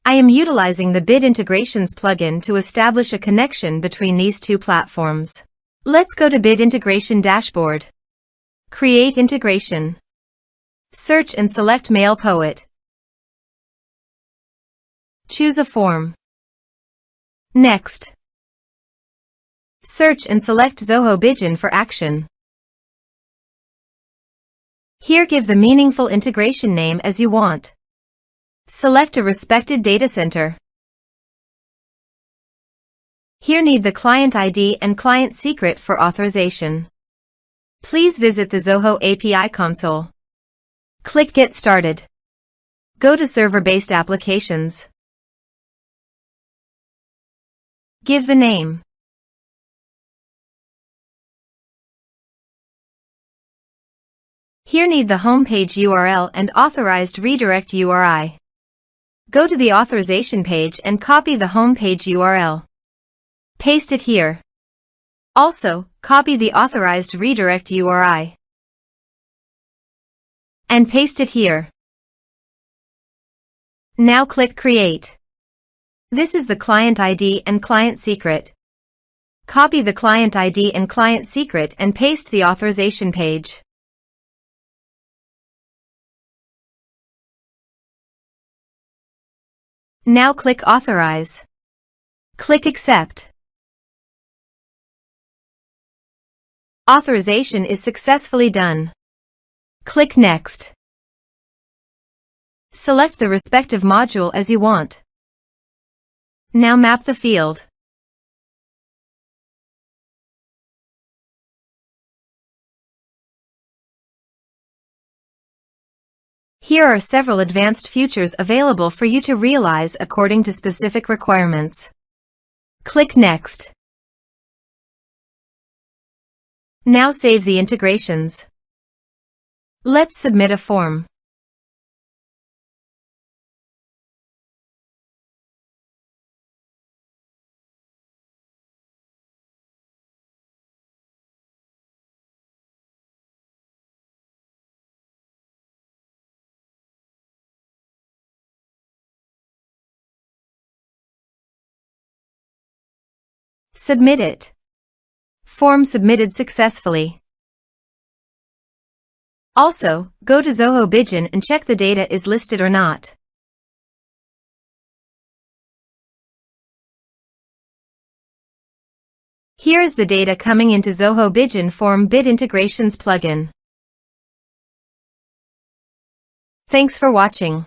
I am utilizing the Bit Integrations plugin to establish a connection between these two platforms. Let's go to Bit Integration Dashboard. Create integration. Search and select MailPoet. Choose a form. Next. Search and select Zoho Bigin for action. Here give the meaningful integration name as you want. Select a respected data center. Here need the client ID and client secret for authorization. Please visit the Zoho API console. Click Get Started. Go to Server-Based Applications. Give the name. Here need the homepage URL and authorized redirect URI. Go to the authorization page and copy the homepage URL. Paste it here. Also, copy the authorized redirect URI. And paste it here. Now click Create. This is the client ID and client secret. Copy the client ID and client secret and paste the authorization page. Now click Authorize. Click Accept. Authorization is successfully done. Click Next. Select the respective module as you want. Now map the field. Here are several advanced features available for you to realize according to specific requirements. Click Next. Now save the integrations. Let's submit a form. Submit it. Form submitted successfully. Also, go to Zoho Bigin and check the data is listed or not. Here is the data coming into Zoho Bigin from Bit Integrations plugin. Thanks for watching.